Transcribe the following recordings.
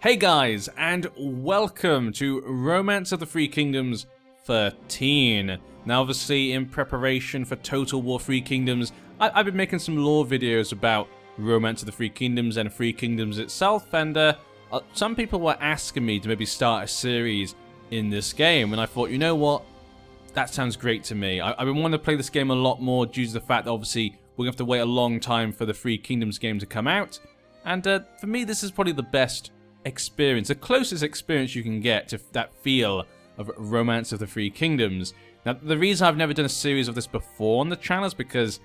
Hey guys, and welcome to Romance of the Three Kingdoms 13. Now obviously in preparation for Total War Three Kingdoms, I've been making some lore videos about Romance of the Three Kingdoms and Three Kingdoms itself, and some people were asking me to maybe start a series in this game, and I thought, you know what, that sounds great to me. I've been wanting to play this game a lot more due to the fact that obviously we're going to have to wait a long time for the Three Kingdoms game to come out, and for me this is probably the best experience, the closest experience you can get to that feel of Romance of the Three Kingdoms. Now, the reason I've never done a series of this before on the channel is because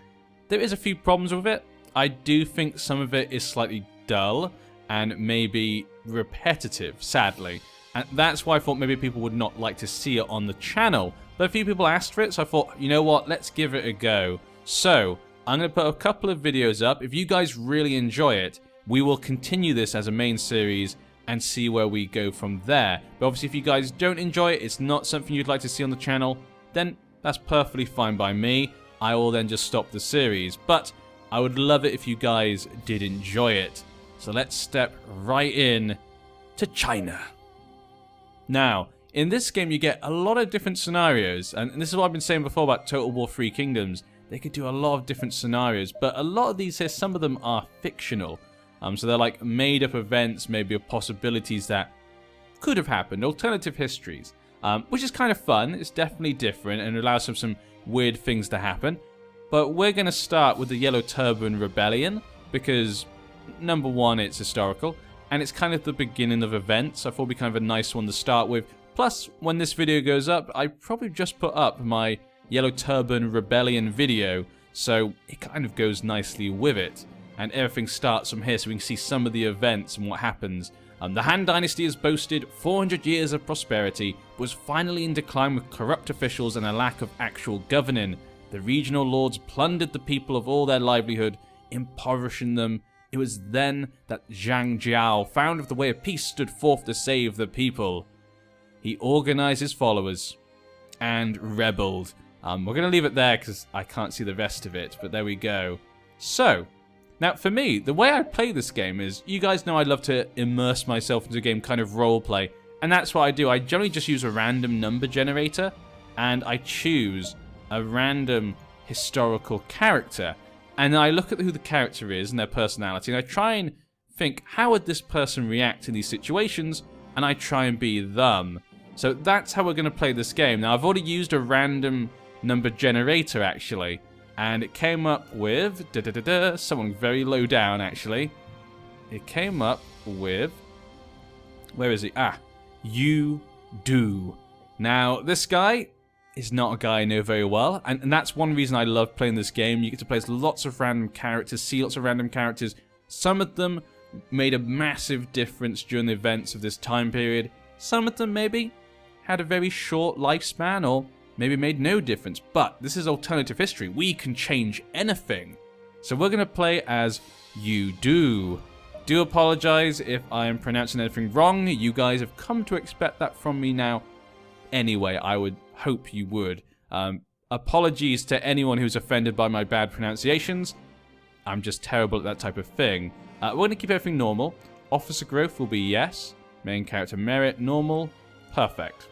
there is a few problems with it. I do think some of it is slightly dull and maybe repetitive, sadly. And that's why I thought maybe people would not like to see it on the channel. But a few people asked for it, so I thought, you know what, let's give it a go. So, I'm going to put a couple of videos up. If you guys really enjoy it, we will continue this as a main series and see where we go from there. But obviously if you guys don't enjoy it, it's not something you'd like to see on the channel, then that's perfectly fine by me. I will then just stop the series. But I would love it if you guys did enjoy it. So let's step right in to China. Now, in this game you get a lot of different scenarios, and this is what I've been saying before about Total War Three Kingdoms. They could do a lot of different scenarios, but a lot of these here, some of them are fictional. So they're like made-up events, maybe of possibilities that could have happened, alternative histories, which is kind of fun. It's definitely different and allows some weird things to happen. But we're going to start with the Yellow Turban Rebellion because, number one, it's historical, and it's kind of the beginning of events. I thought it'd be kind of a nice one to start with. Plus, when this video goes up, I probably just put up my Yellow Turban Rebellion video, so it kind of goes nicely with it. And everything starts from here so we can see some of the events and what happens. The Han Dynasty has boasted 400 years of prosperity, but was finally in decline with corrupt officials and a lack of actual governing. The regional lords plundered the people of all their livelihood, impoverishing them. It was then that Zhang Yan, founder of the Way of Peace, stood forth to save the people. He organized his followers and rebelled. We're going to leave it there because I can't see the rest of it, but there we go. So, now, for me, the way I play this game is, you guys know I love to immerse myself into a game, kind of roleplay, and that's what I do. I generally just use a random number generator, and I choose a random historical character, and I look at who the character is and their personality, and I try and think, how would this person react in these situations, and I try and be them. So that's how we're going to play this game. Now, I've already used a random number generator, actually, and it came up with someone very low down, actually. It came up with, where is he? You do. Now, this guy is not a guy I know very well, and that's one reason I love playing this game. You get to play as lots of random characters, see lots of random characters. Some of them made a massive difference during the events of this time period. Some of them maybe had a very short lifespan, or maybe made no difference, but this is alternative history. We can change anything. So we're going to play as You Do. Do apologize if I am pronouncing anything wrong. You guys have come to expect that from me now. Anyway, I would hope you would. Apologies to anyone who's offended by my bad pronunciations. I'm just terrible at that type of thing. We're going to keep everything normal. Officer growth will be yes. Main character merit, normal. Perfect.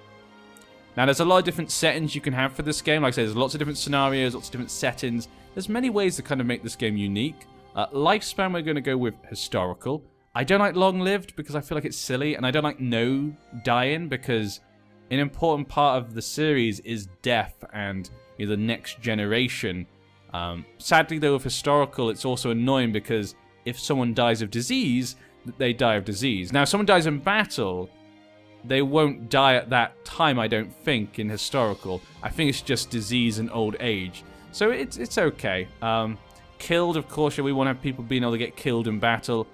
Now, there's a lot of different settings you can have for this game. Like I said, there's lots of different scenarios, lots of different settings. There's many ways to kind of make this game unique. Lifespan, we're going to go with historical. I don't like long-lived because I feel like it's silly, and I don't like no dying because an important part of the series is death and the next generation. Sadly, though, with historical, it's also annoying because if someone dies of disease, they die of disease. Now, if someone dies in battle, they won't die at that time, I don't think, in historical. I think it's just disease and old age. So it's okay. Killed, of course, we want to have people being able to get killed in battle.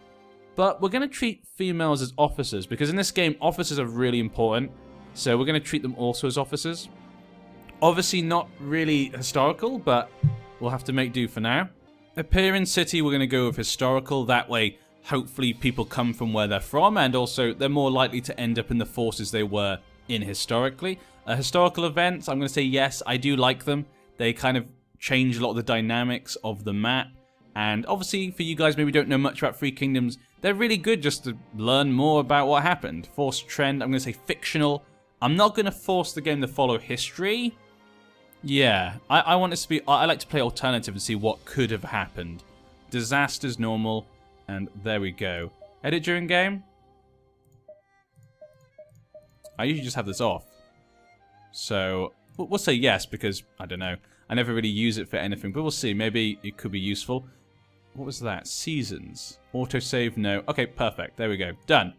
But we're going to treat females as officers, because in this game, officers are really important. So we're going to treat them also as officers. Obviously not really historical, but we'll have to make do for now. Appear in city, we're going to go with historical. That way, hopefully people come from where they're from, and also they're more likely to end up in the forces they were in historically. Historical events, I'm going to say yes, I do like them. They kind of change a lot of the dynamics of the map, and obviously for you guys maybe don't know much about Three Kingdoms, they're really good just to learn more about what happened. Forced trend, I'm going to say fictional. I'm not going to force the game to follow history. Yeah, I want this to be... I like to play alternative and see what could have happened. Disasters, normal, and there we go. Edit during game? I usually just have this off. So, we'll say yes because, I don't know. I never really use it for anything, but we'll see. Maybe it could be useful. What was that? Seasons. Autosave, no. Okay, perfect. There we go. Done.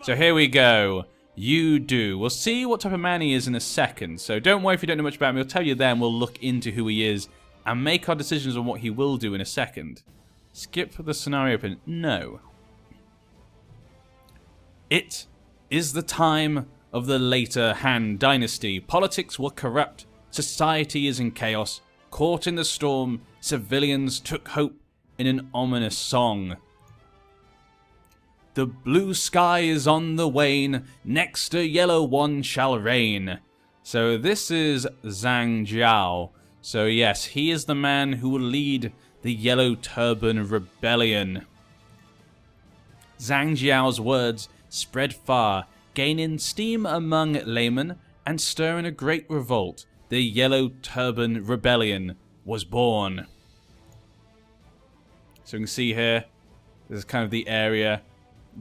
So here we go. You do. We'll see what type of man he is in a second. So don't worry if you don't know much about him. We'll tell you then. We'll look into who he is and make our decisions on what he will do in a second. Skip the scenario open. No. It is the time of the later Han Dynasty. Politics were corrupt. Society is in chaos. Caught in the storm, civilians took hope in an ominous song. The blue sky is on the wane, next a yellow one shall reign. So this is Zhang Jiao. So yes, he is the man who will lead the Yellow Turban Rebellion. Zhang Jiao's words spread far, gaining steam among laymen and stirring a great revolt. The Yellow Turban Rebellion was born. So you can see here, this is kind of the area.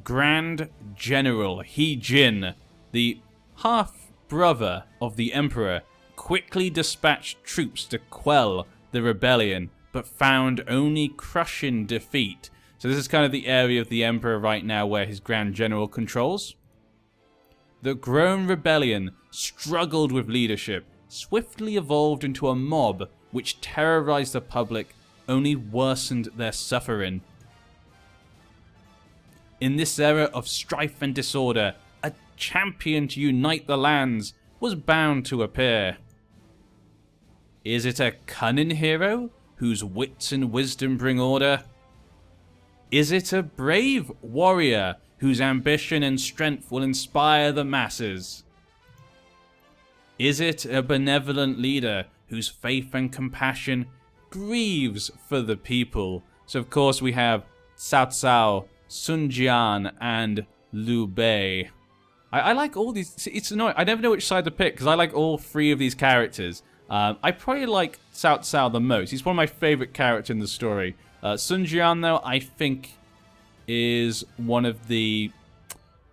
Grand General He Jin, the half-brother of the Emperor, quickly dispatched troops to quell the rebellion, but found only crushing defeat. So this is kind of the area of the Emperor right now where his Grand General controls. The grown rebellion struggled with leadership, swiftly evolved into a mob which terrorized the public, only worsened their suffering. In this era of strife and disorder, a champion to unite the lands was bound to appear. Is it a cunning hero whose wits and wisdom bring order? Is it a brave warrior whose ambition and strength will inspire the masses? Is it a benevolent leader whose faith and compassion grieves for the people? So of course we have Cao Cao, Sun Jian, and Liu Bei. I like all these. It's annoying. I never know which side to pick because I like all three of these characters. I probably like Cao Cao the most. He's one of my favorite characters in the story. Sun Jian, though, I think is one of the...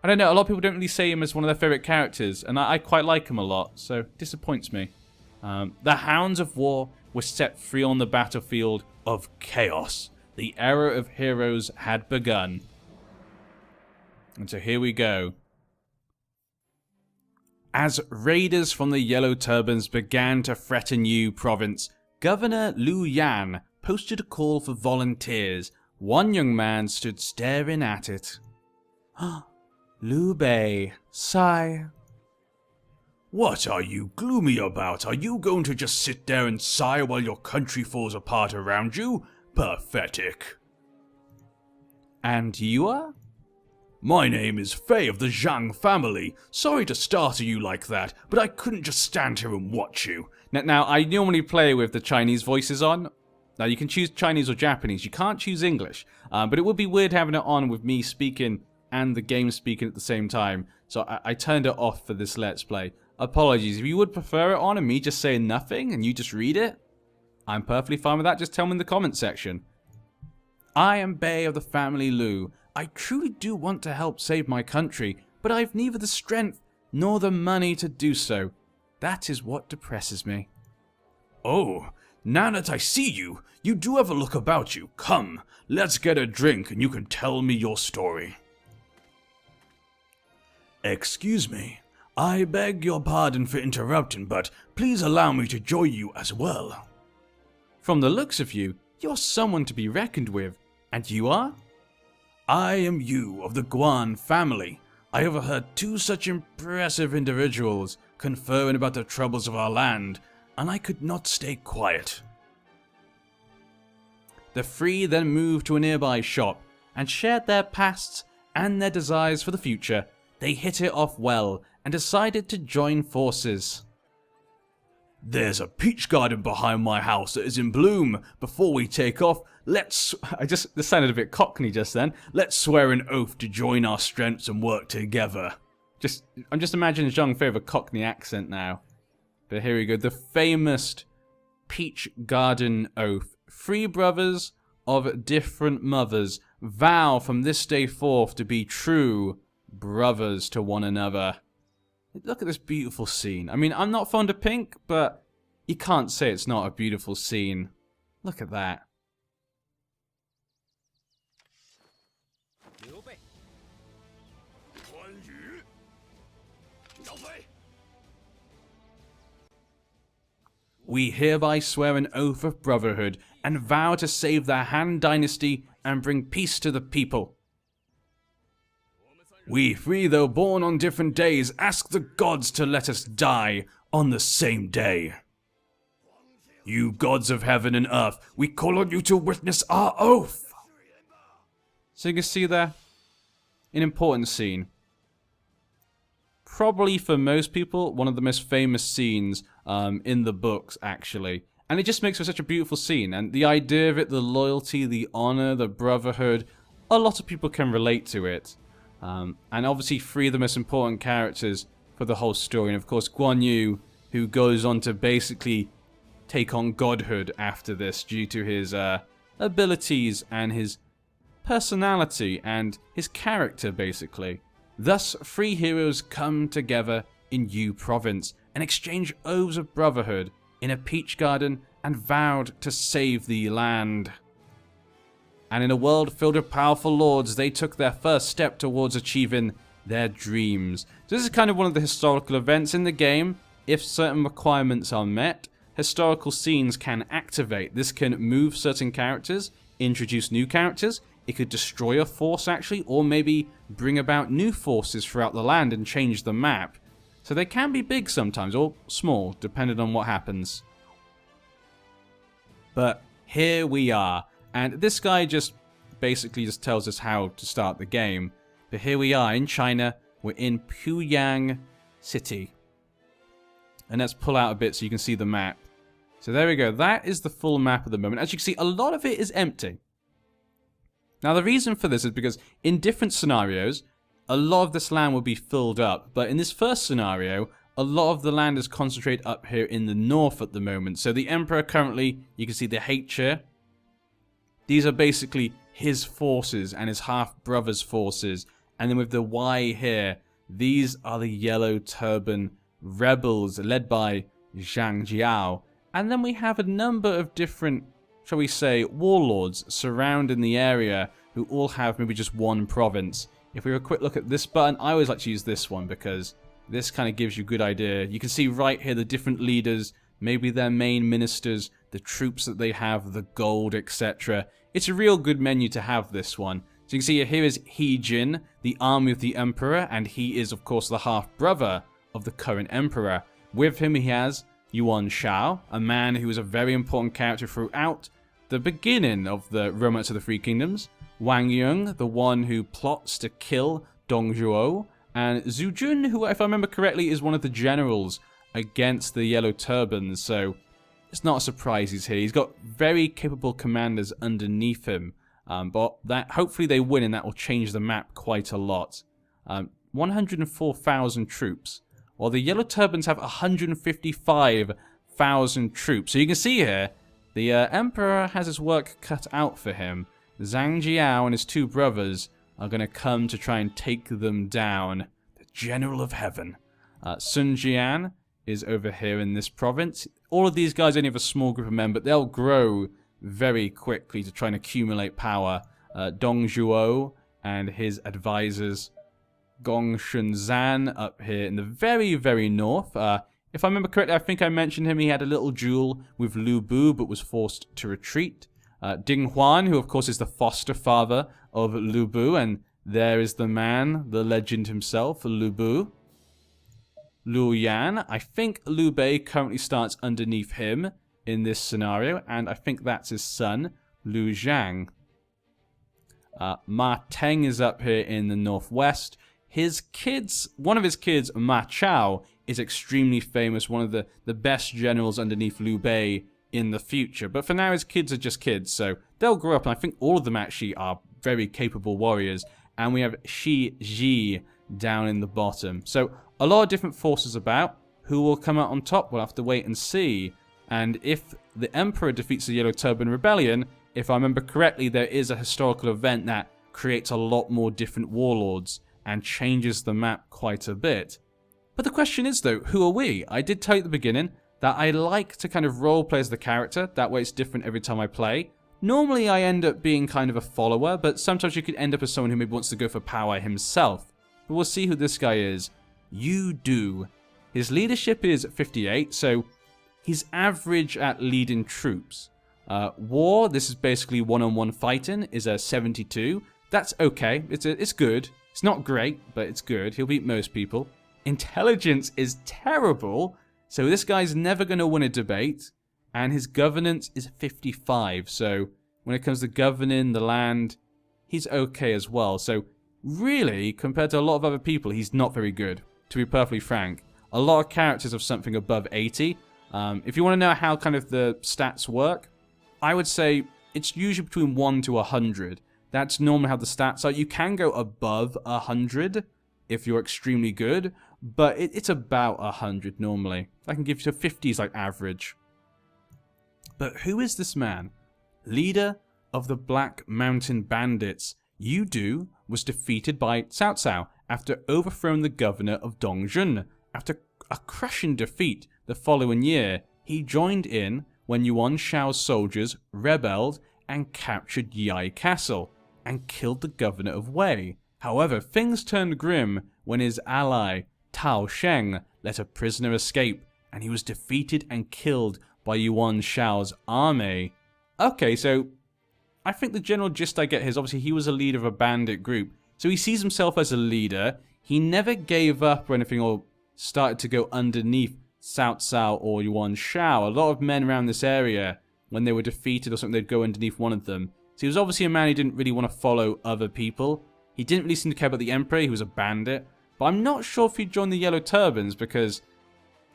I don't know, a lot of people don't really say him as one of their favorite characters, and I quite like him a lot, so disappoints me. The Hounds of War were set free on the battlefield of chaos. The era of heroes had begun. And so here we go. As raiders from the Yellow Turbans began to threaten Yu province, Governor Liu Yan posted a call for volunteers. One young man stood staring at it. Liu Bei, sigh. What are you gloomy about? Are you going to just sit there and sigh while your country falls apart around you? Pathetic. And you are? My name is Fei of the Zhang family. Sorry to startle you like that, but I couldn't just stand here and watch you. Now, I normally play with the Chinese voices on. Now, you can choose Chinese or Japanese. You can't choose English. But it would be weird having it on with me speaking and the game speaking at the same time. So I turned it off for this Let's Play. Apologies. If you would prefer it on and me just saying nothing and you just read it, I'm perfectly fine with that. Just tell me in the comment section. I am Bei of the family Liu. I truly do want to help save my country, but I've neither the strength nor the money to do so. That is what depresses me. Oh, now that I see you, you do have a look about you. Come, let's get a drink and you can tell me your story. Excuse me. I beg your pardon for interrupting, but please allow me to join you as well. From the looks of you, you're someone to be reckoned with. And you are? I am Yu of the Guan family. I overheard two such impressive individuals conferring about the troubles of our land, and I could not stay quiet. The three then moved to a nearby shop and shared their pasts and their desires for the future. They hit it off well and decided to join forces. There's a peach garden behind my house that is in bloom. Before we take off, this sounded a bit cockney just then. Let's swear an oath to join our strengths and work together. I'm just imagining Zhang Fei with a cockney accent now. But here we go. The famous peach garden oath. 3 brothers of different mothers vow from this day forth to be true brothers to one another. Look at this beautiful scene. I mean, I'm not fond of pink, but you can't say it's not a beautiful scene. Look at that. We hereby swear an oath of brotherhood and vow to save the Han Dynasty and bring peace to the people. We 3, though born on different days, ask the gods to let us die on the same day. You gods of heaven and earth, we call on you to witness our oath. So you can see there, an important scene. Probably for most people, one of the most famous scenes in the books, actually. And it just makes for such a beautiful scene. And the idea of it, the loyalty, the honor, the brotherhood, a lot of people can relate to it. And obviously 3 of the most important characters for the whole story. And of course Guan Yu, who goes on to basically take on godhood after this due to his abilities and his personality and his character, basically. Thus 3 heroes come together in Yu province and exchange oaths of brotherhood in a peach garden and vowed to save the land. And in a world filled with powerful lords, they took their first step towards achieving their dreams. So this is kind of one of the historical events in the game. If certain requirements are met, historical scenes can activate. This can move certain characters, introduce new characters. It could destroy a force, actually, or maybe bring about new forces throughout the land and change the map. So they can be big sometimes, or small, depending on what happens. But here we are. And this guy just basically tells us how to start the game. But here we are in China. We're in Puyang City. And let's pull out a bit so you can see the map. So there we go. That is the full map at the moment. As you can see, a lot of it is empty. Now the reason for this is because in different scenarios, a lot of this land will be filled up. But in this first scenario, a lot of the land is concentrated up here in the north at the moment. So the Emperor currently, you can see the H here. These are basically his forces and his half-brother's forces. And then with the Y here, these are the Yellow Turban rebels led by Zhang Yan. And then we have a number of different, shall we say, warlords surrounding the area who all have maybe just one province. If we have a quick look at this button, I always like to use this one because this kind of gives you a good idea. You can see right here the different leaders, maybe their main ministers, the troops that they have, the gold, etc. It's a real good menu to have, this one. So you can see here is He Jin, the army of the Emperor, and he is, of course, the half-brother of the current Emperor. With him, he has Yuan Shao, a man who is a very important character throughout the beginning of the Romance of the Three Kingdoms. Wang Yung, the one who plots to kill Dong Zhuo, and Zhu Jun, who, if I remember correctly, is one of the generals against the Yellow Turbans, so it's not a surprise he's here. He's got very capable commanders underneath him, but that hopefully they win and that will change the map quite a lot. 104,000 troops, while the Yellow Turbans have 155,000 troops. So you can see here, the Emperor has his work cut out for him. Zhang Jiao and his 2 brothers are going to come to try and take them down. The General of Heaven. Sun Jian is over here in this province. All of these guys only have a small group of men, but they'll grow very quickly to try and accumulate power. Dong Zhuo and his advisors. Gong Shunzan up here in the very, very north. If I remember correctly, I think I mentioned him. He had a little duel with Lu Bu, but was forced to retreat. Ding Huan, who of course is the foster father of Lu Bu, and there is the man, the legend himself, Lu Bu. Lu Yan, I think Liu Bei currently starts underneath him in this scenario, and I think that's his son, Lu Zhang. Ma Teng is up here in the northwest. His kids, one of his kids, Ma Chao, is extremely famous, one of the best generals underneath Liu Bei in the future. But for now, his kids are just kids, so they'll grow up, and I think all of them actually are very capable warriors. And we have Shi Ji down in the bottom. So a lot of different forces about. Who will come out on top? We'll have to wait and see. And if the Emperor defeats the Yellow Turban Rebellion, if I remember correctly, there is a historical event that creates a lot more different warlords and changes the map quite a bit. But the question is, though, who are we? I did tell you at the beginning that I like to kind of roleplay as the character. That way it's different every time I play. Normally I end up being kind of a follower, but sometimes you could end up as someone who maybe wants to go for power himself. But we'll see who this guy is. You do. His leadership is 58, so he's average at leading troops. War, this is basically one-on-one fighting, is a 72. That's okay. It's good. It's not great, but it's good. He'll beat most people. Intelligence is terrible, so this guy's never going to win a debate. And his governance is 55, so when it comes to governing the land, he's okay as well. So really, compared to a lot of other people, he's not very good, to be perfectly frank. A lot of characters have something above 80. If you want to know how kind of the stats work, I would say it's usually between 1 to 100. That's normally how the stats are. You can go above 100 if you're extremely good, but it's about 100 normally. I can give you 50 is like average. But who is this man? Leader of the Black Mountain Bandits, Yu Du was defeated by Cao Cao after overthrowing the governor of Dongjun. After a crushing defeat the following year, he joined in when Yuan Shao's soldiers rebelled and captured Yai Castle and killed the governor of Wei. However, things turned grim when his ally Tao Sheng let a prisoner escape, and he was defeated and killed by Yuan Shao's army. Okay, so I think the general gist I get here is obviously he was a leader of a bandit group, so he sees himself as a leader. He never gave up or anything or started to go underneath Cao Cao or Yuan Shao. A lot of men around this area, when they were defeated or something, they'd go underneath one of them. So he was obviously a man who didn't really want to follow other people. He didn't really seem to care about the Emperor. He was a bandit. But I'm not sure if he'd join the Yellow Turbans because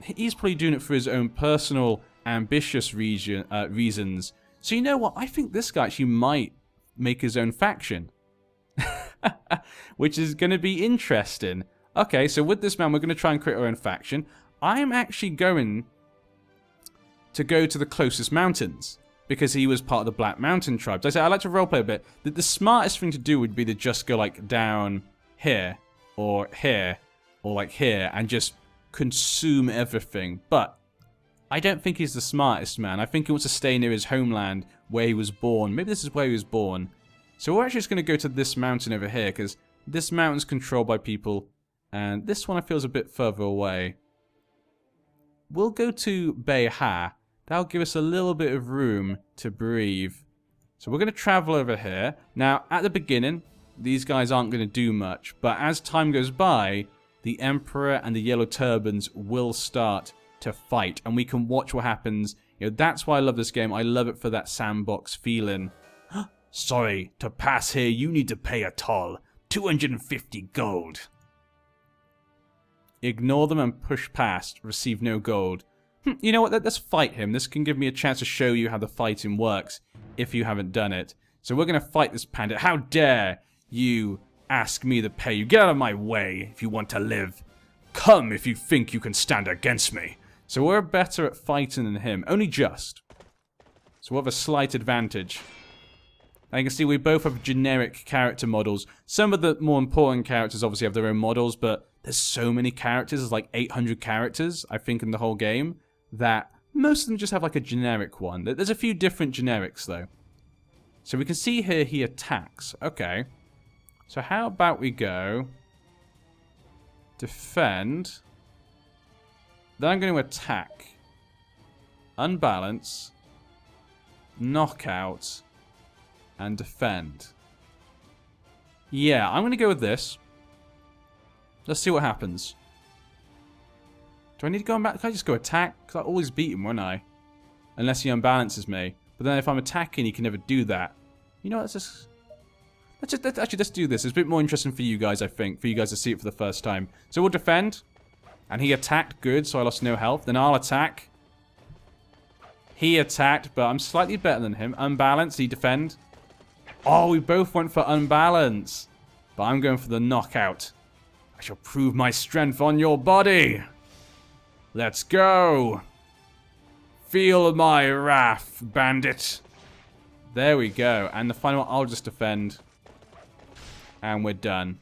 he's probably doing it for his own personal ambitious reasons. So you know what? I think this guy actually might make his own faction. Which is going to be interesting. Okay, so with this man, we're going to try and create our own faction. I am actually going to go to the closest mountains because he was part of the Black Mountain tribes. I say I like to roleplay a bit. The smartest thing to do would be to just go like down here or like here and just consume everything. But I don't think he's the smartest man. I think he wants to stay near his homeland where he was born. Maybe this is where he was born. So we're actually just going to go to this mountain over here because this mountain's controlled by people. And this one I feel is a bit further away. We'll go to Beiha. That'll give us a little bit of room to breathe. So we're going to travel over here. Now, at the beginning, these guys aren't going to do much. But as time goes by, the Emperor and the Yellow Turbans will start to fight. And we can watch what happens. You know, that's why I love this game. I love it for that sandbox feeling. Sorry, to pass here, you need to pay a toll. 250 gold. Ignore them and push past. Receive no gold. You know what? Let's fight him. This can give me a chance to show you how the fighting works if you haven't done it. So we're going to fight this bandit. How dare you ask me to pay you? Get out of my way if you want to live. Come if you think you can stand against me. So we're better at fighting than him. Only just. So we have a slight advantage. And you can see we both have generic character models. Some of the more important characters obviously have their own models, but there's so many characters. There's like 800 characters, I think, in the whole game, that most of them just have like a generic one. There's a few different generics, though. So we can see here he attacks. Okay. So how about we go defend. Then I'm going to attack. Unbalance. Knockout. And defend. Yeah, I'm going to go with this. Let's see what happens. Do I need to go back? Can I just go attack? Because I always beat him, won't I? Unless he unbalances me. But then if I'm attacking, he can never do that. You know what? Let's do this. It's a bit more interesting for you guys, I think. For you guys to see it for the first time. So we'll defend. And he attacked, good, so I lost no health. Then I'll attack. He attacked, but I'm slightly better than him. Unbalanced, he defend. Oh, we both went for unbalance. But I'm going for the knockout. I shall prove my strength on your body. Let's go. Feel my wrath, bandit. There we go. And the final one, I'll just defend. And we're done.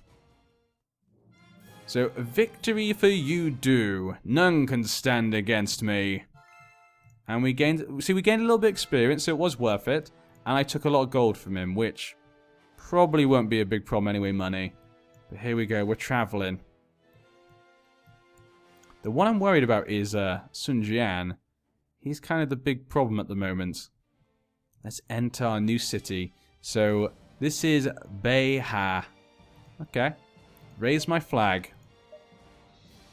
So, victory for you do. None can stand against me. And we gained a little bit of experience, so it was worth it. And I took a lot of gold from him, which probably won't be a big problem anyway, money. But here we go, we're traveling. The one I'm worried about is Zhang Yan. He's kind of the big problem at the moment. Let's enter our new city. So, this is Beiha. Okay. Raise my flag.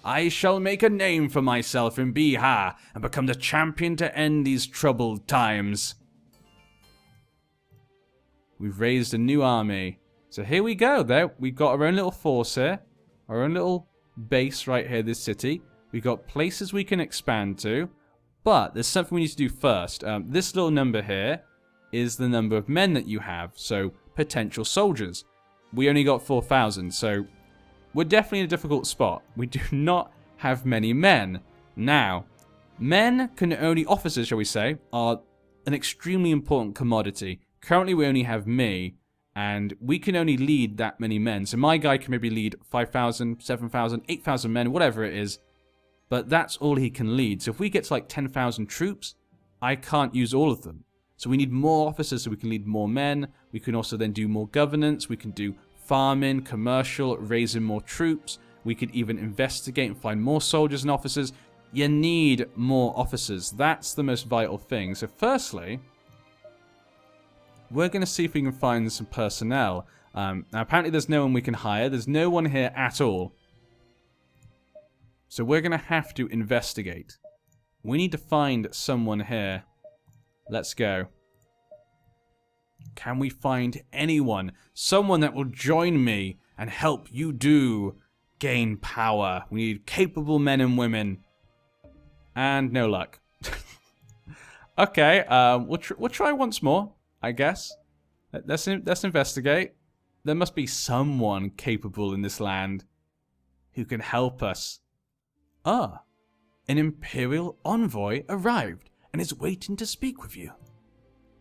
I shall make a name for myself in Beiha and become the champion to end these troubled times. We've raised a new army. So here we go. There, we've got our own little force here. Our own little base right here, this city. We've got places we can expand to. But there's something we need to do first. This little number here is the number of men that you have. So, potential soldiers. We only got 4,000, so we're definitely in a difficult spot. We do not have many men. Now, men can only, officers shall we say, are an extremely important commodity. Currently we only have me, and we can only lead that many men. So my guy can maybe lead 5,000, 7,000, 8,000 men, whatever it is. But that's all he can lead. So if we get to like 10,000 troops, I can't use all of them. So we need more officers so we can lead more men. We can also then do more governance. We can do farming, commercial, raising more troops. We could even investigate and find more soldiers and officers. You need more officers. That's the most vital thing. So firstly, we're going to see if we can find some personnel. Now apparently there's no one we can hire. There's no one here at all. So we're going to have to investigate. We need to find someone here. Let's go. Can we find anyone? Someone that will join me and help you do gain power. We need capable men and women. And no luck. Okay, we'll try once more, I guess. Let's investigate. There must be someone capable in this land who can help us. Ah, an Imperial Envoy arrived and is waiting to speak with you.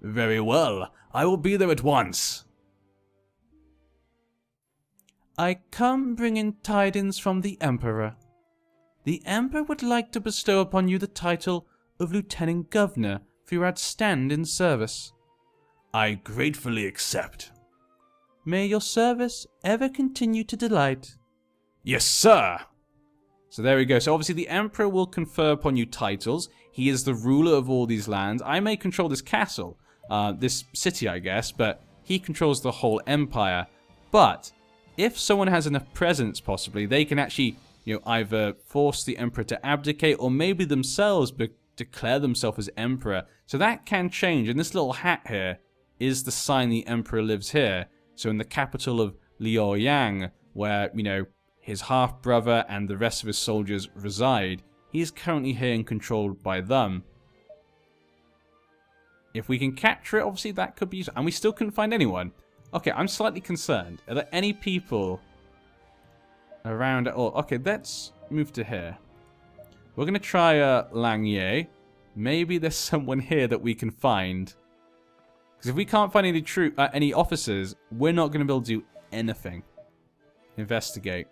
Very well, I will be there at once. I come bringing tidings from the Emperor. The Emperor would like to bestow upon you the title of Lieutenant Governor for your outstanding service. I gratefully accept. May your service ever continue to delight. Yes, sir! So there we go. So obviously the Emperor will confer upon you titles. He is the ruler of all these lands. I may control this castle, this city, I guess, but he controls the whole empire. But if someone has enough presence, possibly, they can actually, either force the Emperor to abdicate or maybe themselves declare themselves as Emperor. So that can change. And this little hat here is the sign the Emperor lives here. So in the capital of Liaoyang, where, his half-brother and the rest of his soldiers reside, he is currently here and controlled by them. If we can capture it, obviously that could be useful. And we still couldn't find anyone. Okay, I'm slightly concerned. Are there any people around at all? Okay, let's move to here. We're going to try Lang Ye. Maybe there's someone here that we can find. Because if we can't find any officers, we're not going to be able to do anything. Investigate.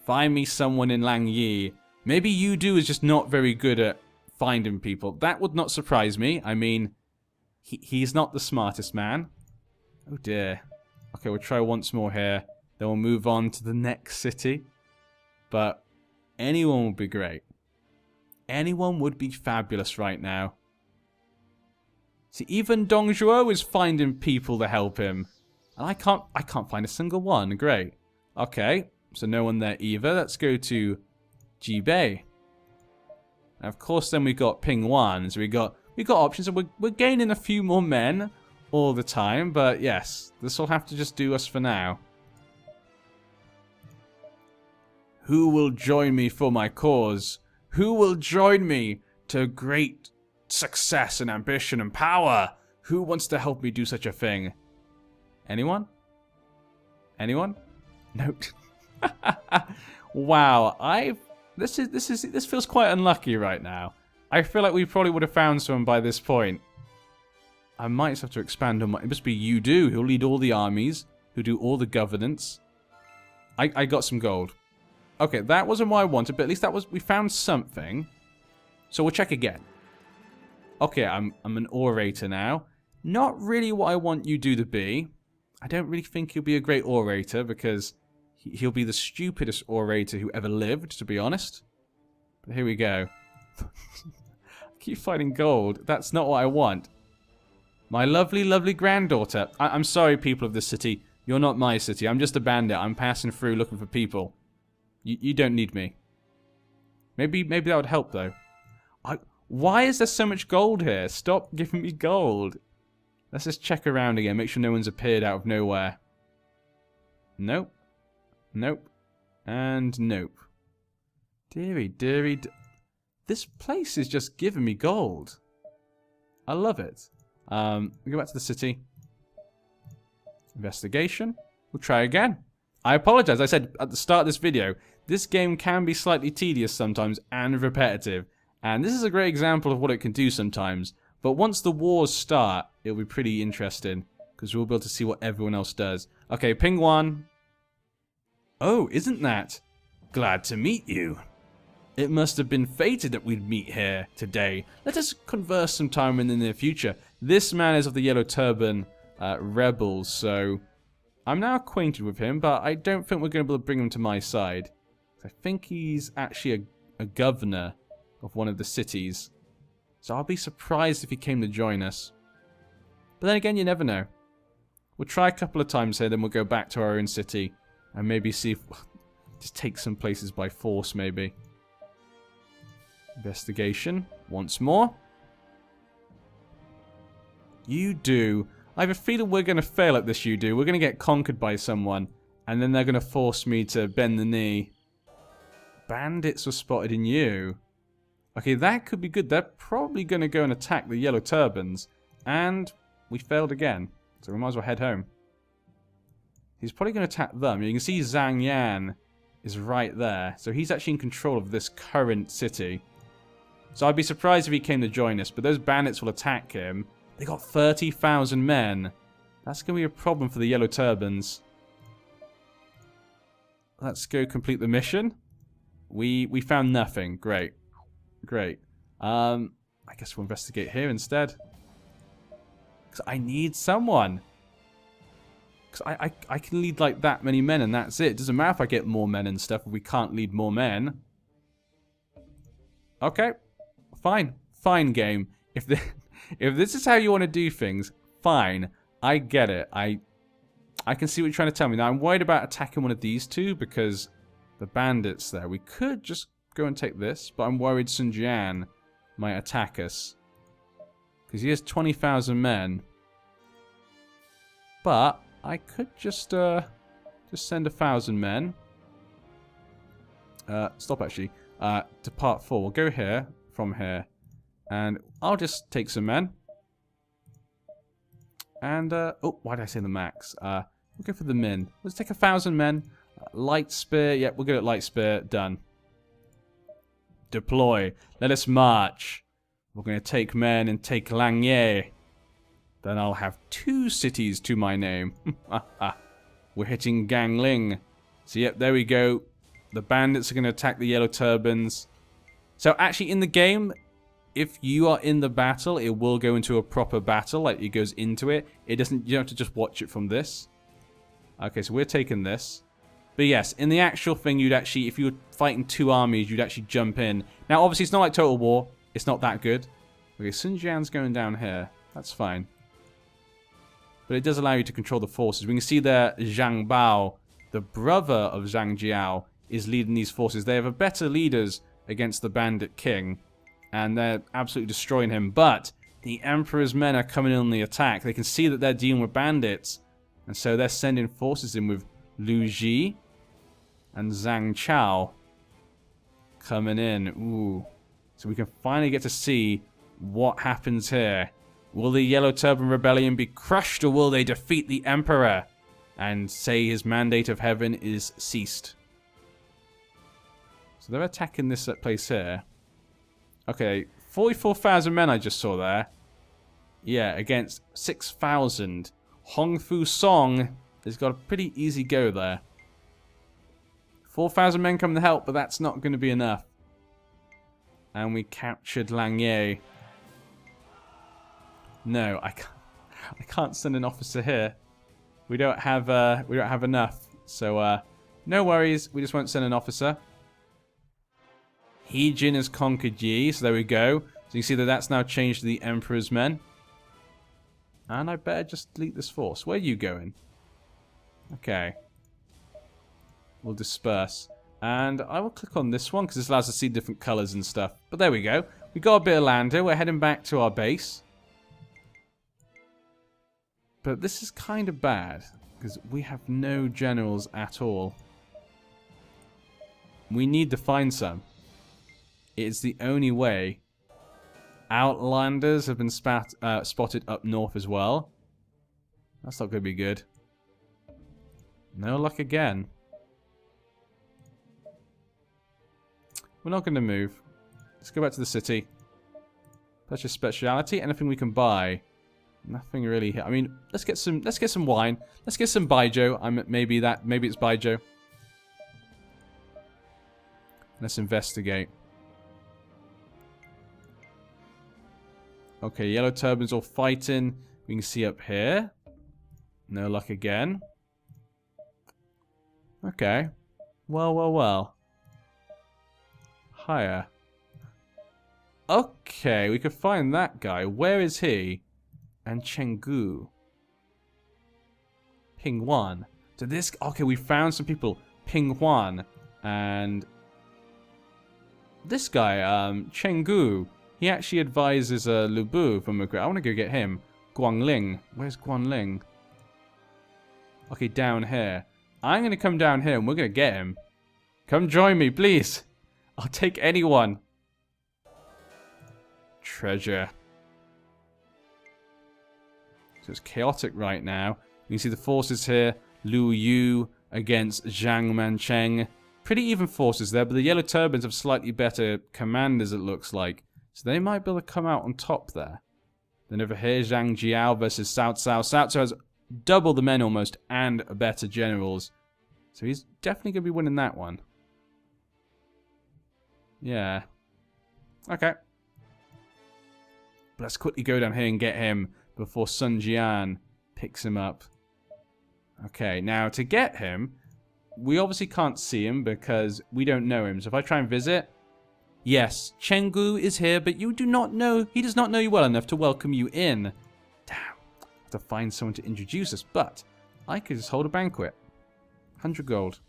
Find me someone in Lang Yi. Maybe Yu Du is just not very good at finding people. That would not surprise me. I mean, he's not the smartest man. Oh dear. Okay, we'll try once more here. Then we'll move on to the next city. But anyone would be great. Anyone would be fabulous right now. See, even Dong Zhuo is finding people to help him. And I can't find a single one. Great. Okay, so no one there either. Let's go to Jibei. And of course, then we got Ping Wan. So we got options, and we're gaining a few more men all the time. But yes, this will have to just do us for now. Who will join me for my cause? Who will join me to great success and ambition and power? Who wants to help me do such a thing? Anyone? Anyone? No. Wow, this feels quite unlucky right now. I feel like we probably would have found someone by this point. I might just have to expand on my... It must be you do, who'll lead all the armies, who do all the governance. I got some gold. Okay, that wasn't what I wanted, but at least that was... We found something. So we'll check again. Okay, I'm an orator now. Not really what I want you do to be. I don't really think he'll be a great orator, because he'll be the stupidest orator who ever lived, to be honest. But here we go. I keep finding gold. That's not what I want. My lovely, lovely granddaughter. I'm sorry, people of this city. You're not my city. I'm just a bandit. I'm passing through looking for people. You don't need me. Maybe that would help, though. Why is there so much gold here? Stop giving me gold. Let's just check around again. Make sure no one's appeared out of nowhere. Nope. Nope. And nope. Dearie, dearie. This place is just giving me gold. I love it. We'll go back to the city. Investigation. We'll try again. I apologize. I said at the start of this video, this game can be slightly tedious sometimes and repetitive. And this is a great example of what it can do sometimes. But once the wars start, it'll be pretty interesting. Because we'll be able to see what everyone else does. Okay, ping 1. Oh, isn't that? Glad to meet you. It must have been fated that we'd meet here today. Let us converse sometime in the near future. This man is of the Yellow Turban rebels, so I'm now acquainted with him, but I don't think we're going to be able to bring him to my side. I think he's actually a governor of one of the cities. So I'll be surprised if he came to join us. But then again, you never know. We'll try a couple of times here, then we'll go back to our own city. And maybe see if... just take some places by force, maybe. Investigation. Once more. You do. I have a feeling we're going to fail at this, you do. We're going to get conquered by someone. And then they're going to force me to bend the knee. Bandits were spotted in you. Okay, that could be good. They're probably going to go and attack the Yellow Turbans. And we failed again. So we might as well head home. He's probably going to attack them. You can see Zhang Yan is right there. So he's actually in control of this current city. So I'd be surprised if he came to join us. But those bandits will attack him. They got 30,000 men. That's going to be a problem for the Yellow Turbans. Let's go complete the mission. We found nothing. Great. Great. I guess we'll investigate here instead. Because I need someone. Because I can lead like that many men and that's it. It doesn't matter if I get more men and stuff if we can't lead more men. Okay. Fine. Fine, game. If this is how you want to do things, fine. I get it. I can see what you're trying to tell me. Now, I'm worried about attacking one of these two because the bandits there. We could just go and take this, but I'm worried Sun Jian might attack us. Because he has 20,000 men. But I could just send 1,000 men. Stop actually. To part 4. We'll go here, from here. And I'll just take some men. And, oh, why did I say the max? We'll go for the min. Let's take 1,000 men. Light spear. Yep, we'll go at light spear. Done. Deploy. Let us march. We're going to take men and take Langye. Then I'll have 2 cities to my name. We're hitting Gangling. So, yep, there we go. The bandits are going to attack the Yellow Turbans. So, actually, in the game, if you are in the battle, it will go into a proper battle. Like, it goes into it. It doesn't... You don't have to just watch it from this. Okay, so we're taking this. But yes, in the actual thing, you'd actually... If you were fighting 2 armies, you'd actually jump in. Now, obviously, it's not like Total War. It's not that good. Okay, Sun Jian's going down here. That's fine. But it does allow you to control the forces. We can see there Zhang Bao, the brother of Zhang Jiao, is leading these forces. They have better leaders against the bandit king. And they're absolutely destroying him. But the Emperor's men are coming in on the attack. They can see that they're dealing with bandits. And so they're sending forces in with Lu Ji. and Zhang Chao coming in. Ooh. So we can finally get to see what happens here. Will the Yellow Turban Rebellion be crushed, or will they defeat the Emperor and say his mandate of heaven is ceased? So they're attacking this place here. Okay, 44,000 men I just saw there. Yeah, against 6,000. Hong Fu Song has got a pretty easy go there. 4,000 men come to help, but that's not going to be enough. And we captured Lang Ye. No, I can't send an officer here. We don't have enough. So no worries. We just won't send an officer. He Jin has conquered Yi, so there we go. So you see that that's now changed to the Emperor's men. And I better just delete this force. Where are you going? Okay. We'll disperse. And I will click on this one because this allows us to see different colours and stuff. But there we go. We got a bit of land here. We're heading back to our base. But this is kind of bad because we have no generals at all. We need to find some. It's the only way. Outlanders have been spotted up north as well. That's not going to be good. No luck again. We're not going to move. Let's go back to the city. Purchase speciality. Anything we can buy. Nothing really here. I mean, let's get some wine. Let's get some baijiu. Maybe it's baijiu. Let's investigate. Okay, Yellow Turban's all fighting. We can see up here. No luck again. Okay. Well. Higher. Okay, we could find that guy. Where is he? And Chenggu. Pingwan. So this... Okay, we found some people. Pingwan. And... this guy, Chenggu. He actually advises Lu Bu from a... I want to go get him. Guangling. Where's Guangling? Okay, down here. I'm going to come down here and we're going to get him. Come join me, please. I'll take anyone. Treasure. So it's chaotic right now. You can see the forces here. Lu Yu against Zhang Mancheng. Pretty even forces there, but the Yellow Turbans have slightly better commanders, it looks like. So they might be able to come out on top there. Then over here, Zhang Jiao versus Cao Cao. Cao Cao has double the men almost and better generals. So he's definitely going to be winning that one. Yeah. Okay. But let's quickly go down here and get him before Sun Jian picks him up. Okay, now to get him, we obviously can't see him because we don't know him. So if I try and visit... Yes, Chenggu is here, but you do not know... He does not know you well enough to welcome you in. Damn. I have to find someone to introduce us, but I could just hold a banquet. 100 gold.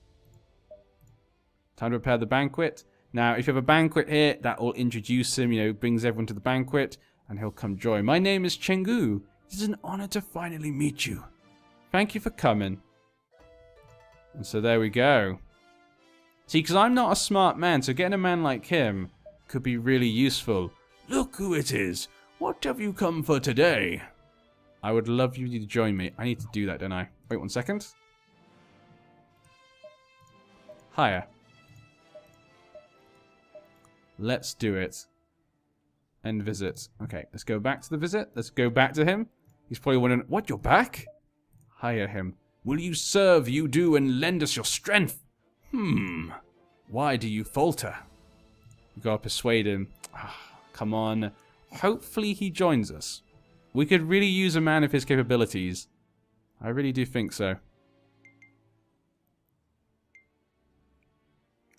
Time to prepare the banquet. Now, if you have a banquet here, that will introduce him, you know, brings everyone to the banquet, and he'll come join. My name is Chenggu. It is an honor to finally meet you. Thank you for coming. And so there we go. See, because I'm not a smart man, so getting a man like him could be really useful. Look who it is. What have you come for today? I would love you to join me. I need to do that, don't I? Wait 1 second. Higher. Let's do it. End visit. Okay, let's go back to the visit. Let's go back to him. He's probably wondering, what, you're back? Hire him. Will you serve, you do, and lend us your strength? Why do you falter? You gotta persuade him. Come on. Hopefully he joins us. We could really use a man of his capabilities. I really do think so.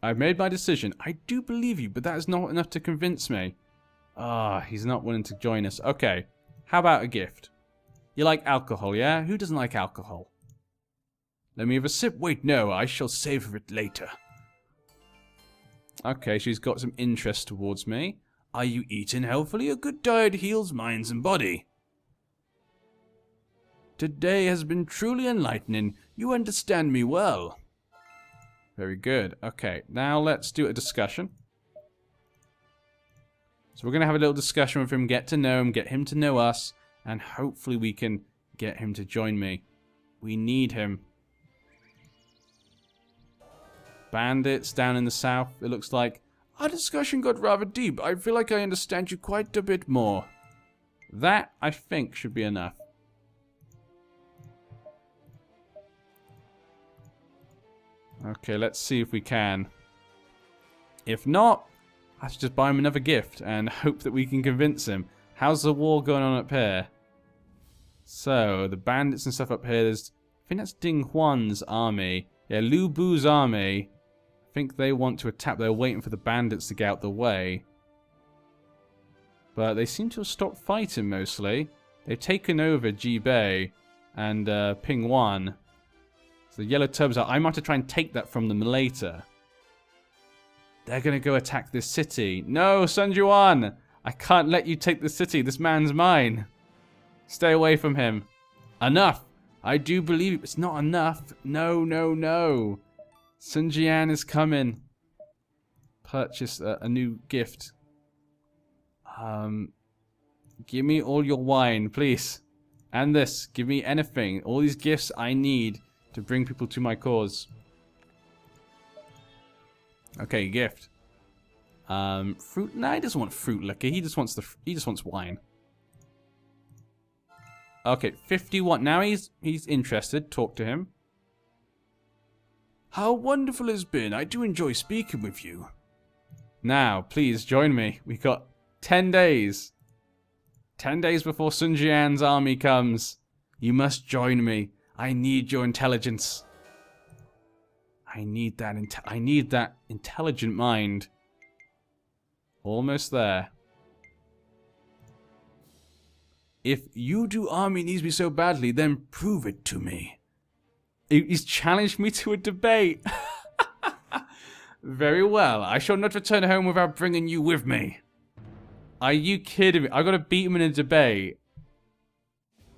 I've made my decision. I do believe you, but that is not enough to convince me. He's not willing to join us. Okay. How about a gift? You like alcohol, yeah? Who doesn't like alcohol? Let me have a sip. Wait, no, I shall savor it later. Okay, she's got some interest towards me. Are you eating healthily? A good diet heals minds and body. Today has been truly enlightening. You understand me well. Very good. Okay, now let's do a discussion. So we're going to have a little discussion with him, get to know him, get him to know us, and hopefully we can get him to join me. We need him. Bandits down in the south, it looks like. Our discussion got rather deep. I feel like I understand you quite a bit more. That, I think, should be enough. Okay, let's see if we can. If not, I should just buy him another gift and hope that we can convince him. How's the war going on up here? So, the bandits and stuff up here, I think that's Ding Huan's army. Yeah, Lu Bu's army. I think they want to attack. They're waiting for the bandits to get out the way. But they seem to have stopped fighting mostly. They've taken over Jibei and Pingwan. So the yellow turbs are. I might have to try and take that from them later. They're going to go attack this city. No, Sun Juan! I can't let you take the city. This man's mine. Stay away from him. Enough! I do believe it's not enough. No, no, no. Sun Jian is coming. Purchase a new gift. Give me all your wine, please. And this. Give me anything. All these gifts I need to bring people to my cause. Okay, gift. Fruit. Nah, he doesn't want fruit liquor. He just wants wine. Okay, 51. Now he's interested. Talk to him. How wonderful it's been. I do enjoy speaking with you. Now, please join me. We got 10 days. 10 days before Sun Jian's army comes. You must join me. I need your intelligence. I need that intelligent mind. Almost there. If you do army needs me so badly, then prove it to me. He's challenged me to a debate. Very well. I shall not return home without bringing you with me. Are you kidding me? I got to beat him in a debate.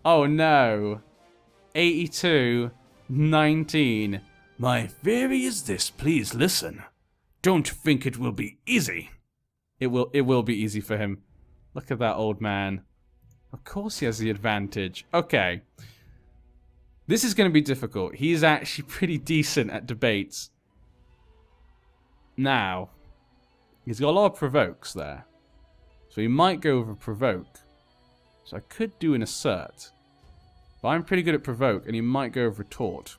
Oh no. 82, 19. My theory is this. Please listen. Don't think it will be easy. It will be easy for him. Look at that old man. Of course he has the advantage. Okay. This is going to be difficult. He's actually pretty decent at debates. Now, he's got a lot of provokes there. So he might go with a provoke. So I could do an assert. But I'm pretty good at provoke, and he might go with retort.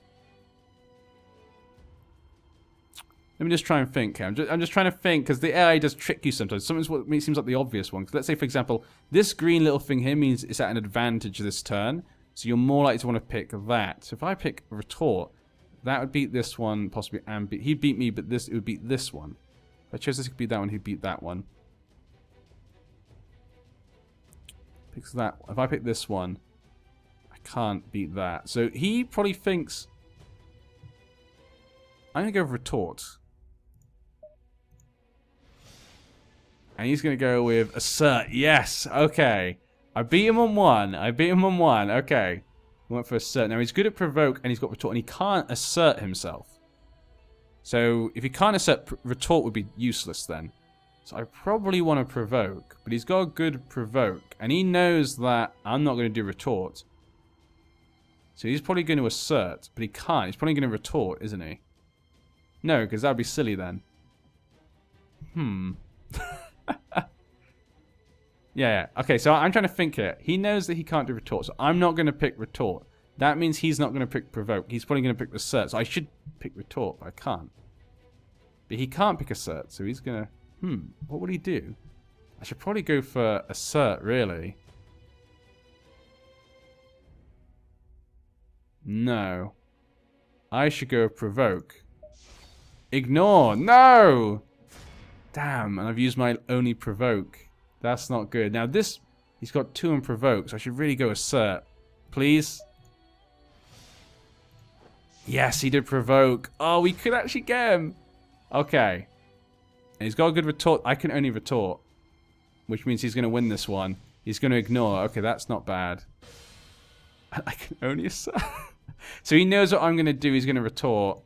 Let me just try and think. I'm just trying to think, because the AI does trick you sometimes. Sometimes what seems like the obvious one. Because let's say, for example, this green little thing here means it's at an advantage this turn. So you're more likely to want to pick that. So if I pick retort, that would beat this one, possibly, and he'd beat me, but it would beat this one. If I chose this, it could beat that one, he'd beat that one. Picks that. If I pick this one, I can't beat that. So he probably thinks I'm going to go with retort. And he's going to go with assert. Yes. Okay. I beat him on one. Okay. He went for assert. Now he's good at provoke and he's got retort. And he can't assert himself. So if he can't assert, retort would be useless then. So I probably want to provoke. But he's got a good provoke. And he knows that I'm not going to do retort. So he's probably going to assert. But he can't. He's probably going to retort, isn't he? No, because that would be silly then. Yeah. Okay, so I'm trying to think here. He knows that he can't do retort, so I'm not going to pick retort. That means he's not going to pick provoke. He's probably going to pick assert. So I should pick retort, but I can't. But he can't pick assert, so he's going to... what would he do? I should probably go for assert, really. No. I should go provoke. Ignore. No! Damn, and I've used my only provoke. That's not good. Now this, he's got 2 in provoke, so I should really go assert. Please? Yes, he did provoke. Oh, we could actually get him. Okay. And he's got a good retort. I can only retort. Which means he's going to win this one. He's going to ignore. Okay, that's not bad. I can only assert. So he knows what I'm going to do. He's going to retort.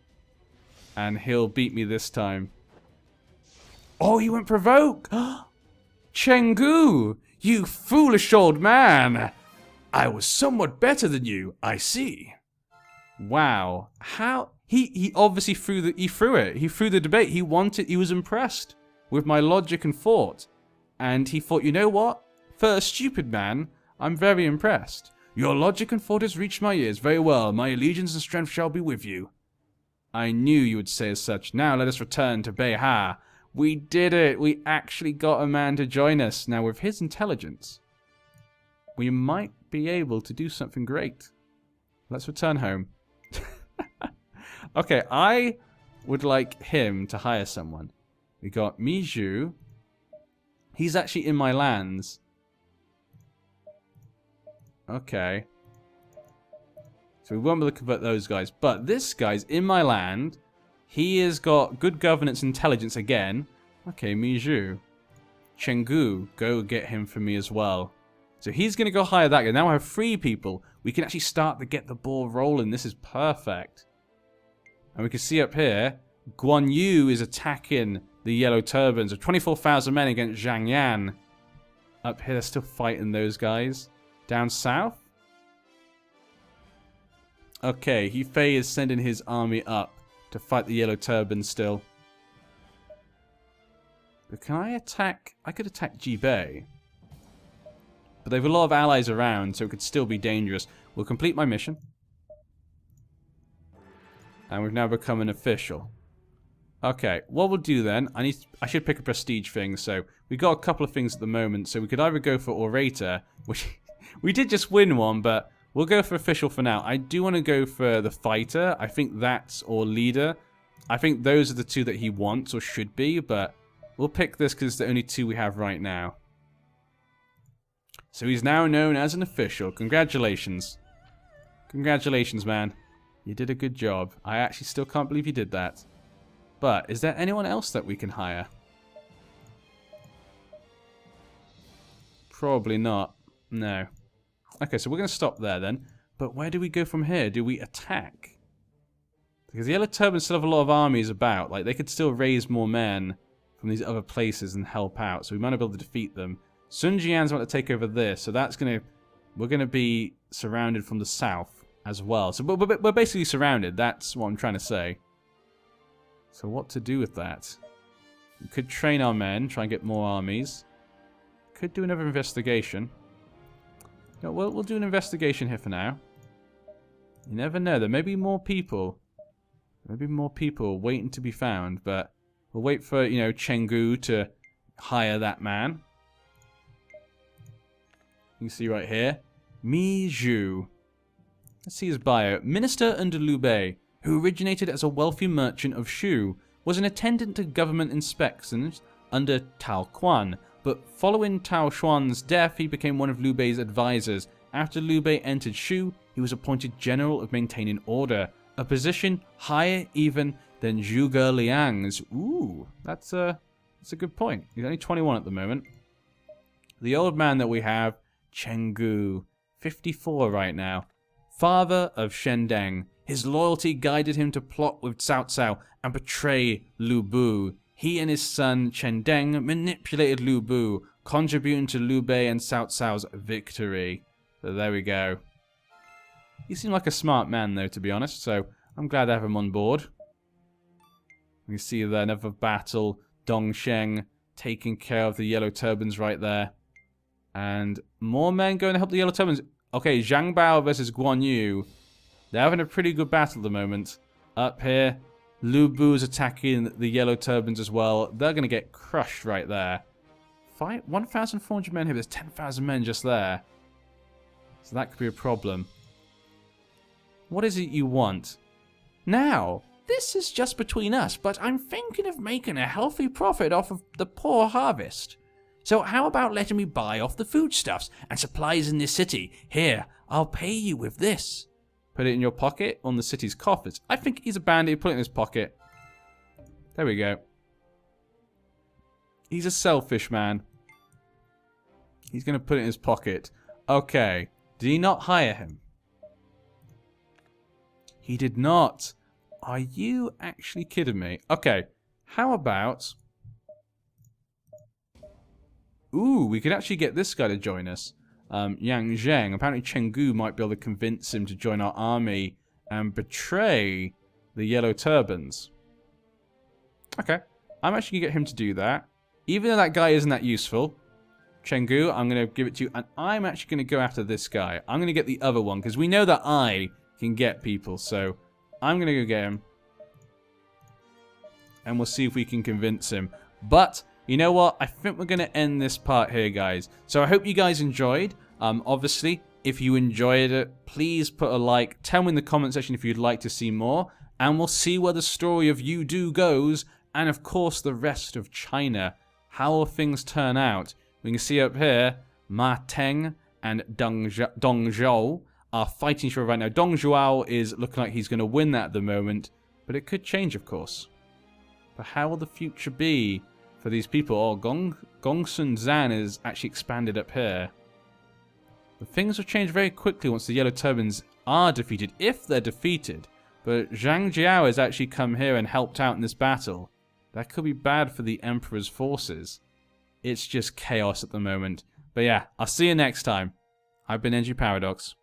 And he'll beat me this time. Oh, he went provoke! Cheng Liu, you foolish old man! I was somewhat better than you, I see. Wow. How? He obviously threw it. He threw the debate. He was impressed with my logic and thought. And he thought, you know what? For a stupid man, I'm very impressed. Your logic and thought has reached my ears. Very well. My allegiance and strength shall be with you. I knew you would say as such. Now let us return to Beihar. We did it. We actually got a man to join us. Now with his intelligence, we might be able to do something great. Let's return home. Okay, I would like him to hire someone. We got Miju. He's actually in my lands. Okay. So we won't be able to convert those guys. But this guy's in my land. He has got good governance intelligence again. Okay, Miju. Cheng Liu, go get him for me as well. So he's going to go hire that guy. Now I have 3 people. We can actually start to get the ball rolling. This is perfect. And we can see up here, Guan Yu is attacking the Yellow Turbans of 24,000 men against Zhang Yan. Up here, they're still fighting those guys. Down south? Okay, Fei is sending his army up to fight the Yellow Turbans still. But can I attack? I could attack Jibei. But they have a lot of allies around, so it could still be dangerous. We'll complete my mission. And we've now become an official. Okay, what we'll do then, I should pick a prestige thing, so we got a couple of things at the moment, so we could either go for Orator, which we did just win one, but we'll go for official for now. I do want to go for the Fighter, I think that's, or Leader. I think those are the 2 that he wants, or should be, but we'll pick this because it's the only 2 we have right now. So he's now known as an official. Congratulations. Congratulations, man. You did a good job. I actually still can't believe you did that. But, is there anyone else that we can hire? Probably not. No. Okay, so we're going to stop there then. But where do we go from here? Do we attack? Because the Yellow Turbans still have a lot of armies about. Like, they could still raise more men from these other places and help out. So we might not be able to defeat them. Sun Jian's about to take over this. So that's going to... We're going to be surrounded from the south as well. So we're basically surrounded. That's what I'm trying to say. So what to do with that? We could train our men, try and get more armies. Could do another investigation. No, we'll do an investigation here for now. You never know. There may be more people. Maybe more people waiting to be found. But we'll wait for, you know, Cheng Liu to hire that man. You can see right here. Mi Zhu. Let's see his bio. Minister under Liu Bei, who originated as a wealthy merchant of Shu, was an attendant to government inspections under Tao Quan, but following Tao Xuan's death, he became one of Liu Bei's advisors. After Liu Bei entered Shu, he was appointed General of Maintaining Order, a position higher even than Zhuge Liang's. Ooh, that's a good point. He's only 21 at the moment. The old man that we have, Cheng Liu, 54 right now. Father of Shendeng. His loyalty guided him to plot with Cao Cao and betray Lu Bu. He and his son Chen Deng manipulated Lu Bu, contributing to Liu Bei and Cao Cao's victory. So there we go. He seemed like a smart man though, to be honest, so I'm glad to have him on board. We see there another battle. Dongsheng taking care of the Yellow Turbans right there. And more men going to help the Yellow Turbans. Okay, Zhang Bao versus Guan Yu. They're having a pretty good battle at the moment. Up here, Lu Bu is attacking the Yellow Turbans as well. They're going to get crushed right there. 1,400 men here. There's 10,000 men just there. So that could be a problem. What is it you want? Now, this is just between us, but I'm thinking of making a healthy profit off of the poor harvest. So how about letting me buy off the foodstuffs and supplies in this city? Here, I'll pay you with this. Put it in your pocket on the city's coffers. I think he's a bandit. Put it in his pocket. There we go. He's a selfish man. He's going to put it in his pocket. Okay. Did he not hire him? He did not. Are you actually kidding me? Okay, how about... Ooh, we could actually get this guy to join us. Yang Zheng. Apparently Cheng Liu might be able to convince him to join our army and betray the Yellow Turbans. Okay, I'm actually going to get him to do that. Even though that guy isn't that useful, Cheng Liu, I'm going to give it to you. And I'm actually going to go after this guy. I'm going to get the other one, because we know that I can get people. So I'm going to go get him. And we'll see if we can convince him. But... you know what? I think we're going to end this part here, guys. So I hope you guys enjoyed. Obviously, if you enjoyed it, please put a like. Tell me in the comment section if you'd like to see more. And we'll see where the story of Yudu goes. And, of course, the rest of China. How will things turn out? We can see up here, Ma Teng and Dong Zhou are fighting each other right now. Dong Zhuo is looking like he's going to win that at the moment. But it could change, of course. But how will the future be for these people? Oh, Gongsun Zan is actually expanded up here. But things will change very quickly once the Yellow Turbans are defeated, if they're defeated. But Zhang Jiao has actually come here and helped out in this battle. That could be bad for the Emperor's forces. It's just chaos at the moment. But yeah, I'll see you next time. I've been NG Paradox.